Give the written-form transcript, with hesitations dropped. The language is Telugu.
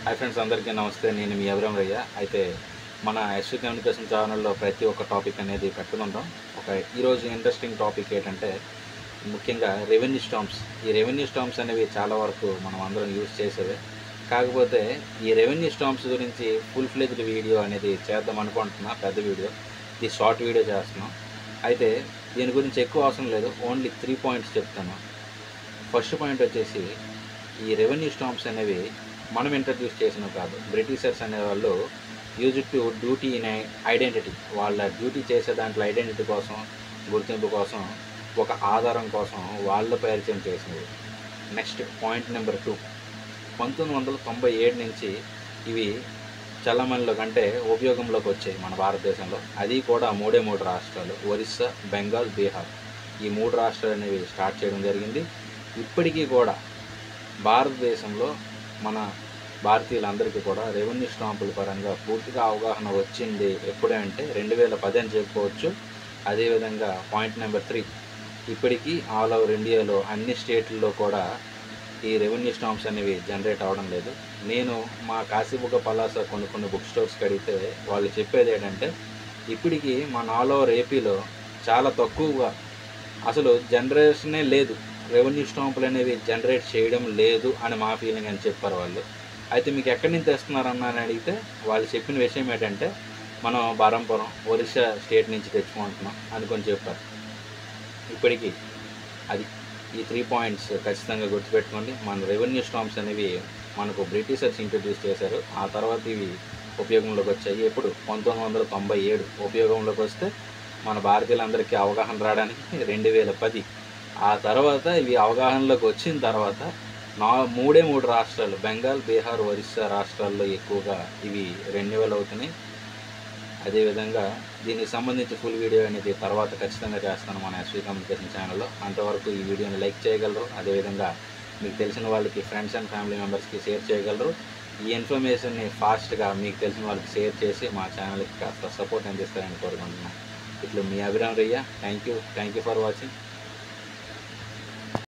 హాయ్ ఫ్రెండ్స్, అందరికీ నమస్తే. నేను మీ అభిరామ్ రయ్య. అయితే మన ఎస్వి కమ్యూనికేషన్ ఛానల్లో ప్రతి ఒక్క టాపిక్ అనేది పెట్టుకుంటాం. ఈరోజు ఇంట్రెస్టింగ్ టాపిక్ ఏంటంటే ముఖ్యంగా రెవెన్యూ స్టాంప్స్. ఈ రెవెన్యూ స్టాంప్స్ అనేవి చాలా వరకు మనం అందరం యూజ్ చేసేవే. కాకపోతే ఈ రెవెన్యూ స్టాంప్స్ గురించి ఫుల్ ఫ్లెజ్డ్ వీడియో అనేది చేద్దాం అనుకుంటున్నా. పెద్ద వీడియో, ఈ షార్ట్ వీడియో చేస్తున్నాం. అయితే దీని గురించి ఎక్కువ అవసరం లేదు, ఓన్లీ 3 పాయింట్స్ చెప్తాను. ఫస్ట్ పాయింట్ వచ్చేసి, ఈ రెవెన్యూ స్టాంప్స్ అనేవి మనం ఇంట్రడ్యూస్ చేసినవి కాదు. బ్రిటిషర్స్ అనేవాళ్ళు use to duty in identity. వాళ్ళ డ్యూటీ చేసే దాంట్లో ఐడెంటిటీ కోసం, గుర్తింపు కోసం, ఒక ఆధారం కోసం వాళ్ళు పరిచయం చేసినవి. నెక్స్ట్ పాయింట్ నెంబర్ 2, 1997 నుంచి ఇవి చల్లమణిలో కంటే ఉపయోగంలోకి వచ్చాయి మన భారతదేశంలో. అది కూడా 3 రాష్ట్రాలు, ఒరిస్సా, బెంగాల్, బీహార్. ఈ 3 రాష్ట్రాలు అనేవి స్టార్ట్ చేయడం జరిగింది. ఇప్పటికీ కూడా భారతదేశంలో మన భారతీయులందరికీ కూడా రెవెన్యూ స్టాంపుల పరంగా పూర్తిగా అవగాహన వచ్చింది ఎప్పుడే అంటే 2010 అని చెప్పుకోవచ్చు. అదేవిధంగా పాయింట్ నెంబర్ 3, ఇప్పటికీ ఆల్ ఓవర్ ఇండియాలో అన్ని స్టేట్లలో కూడా ఈ రెవెన్యూ స్టాంప్స్ అనేవి జనరేట్ అవ్వడం లేదు. నేను మా కాశీబుగ్గ పలాస కొన్ని బుక్ స్టోర్స్కి అడిగితే వాళ్ళు చెప్పేది ఏంటంటే, ఇప్పటికీ మన ఆల్ ఓవర్ ఏపీలో చాలా తక్కువగా, అసలు జనరేషనే లేదు, రెవెన్యూ స్టాంపులు అనేవి జనరేట్ చేయడం లేదు అని మా ఫీలింగ్ అని చెప్పారు వాళ్ళు. అయితే మీకు ఎక్కడి నుంచి తెస్తున్నారన్న అని అడిగితే వాళ్ళు చెప్పిన విషయం ఏంటంటే, మనం బారంపురం, ఒరిస్సా స్టేట్ నుంచి తెచ్చుకుంటున్నాం అనుకొని చెప్పారు. ఇప్పటికీ అది ఈ 3 పాయింట్స్ ఖచ్చితంగా గుర్తుపెట్టుకోండి. మన రెవెన్యూ స్టాంప్స్ అనేవి మనకు బ్రిటిషర్స్ ఇంట్రడ్యూస్ చేశారు. ఆ తర్వాత ఇవి ఉపయోగంలోకి వచ్చాయి. ఎప్పుడు 1997 ఉపయోగంలోకి వస్తే మన భారతీయులందరికీ అవగాహన రావడానికి 2010. ఆ తర్వాత ఇవి అవగాహనలోకి వచ్చిన తర్వాత 3 రాష్ట్రాలు, బెంగాల్, బీహార్, ఒరిస్సా రాష్ట్రాల్లో ఎక్కువగా ఇవి రెన్యువల్ అవుతున్నాయి. అదేవిధంగా దీనికి సంబంధించి ఫుల్ వీడియో అనేది తర్వాత ఖచ్చితంగా చేస్తాను మన ఎస్వి కమ్యూనికేషన్ ఛానల్లో. అంతవరకు ఈ వీడియోని లైక్ చేయగలరు. అదేవిధంగా మీకు తెలిసిన వాళ్ళకి, ఫ్రెండ్స్ అండ్ ఫ్యామిలీ మెంబర్స్కి షేర్ చేయగలరు. ఈ ఇన్ఫర్మేషన్ని ఫాస్ట్గా మీకు తెలిసిన వాళ్ళకి షేర్ చేసి మా ఛానల్కి కాస్త సపోర్ట్ అందిస్తారని కోరుకుంటున్నాను. ఇట్లు మీ అభిరామ్ రయ్య. Thank you for watching.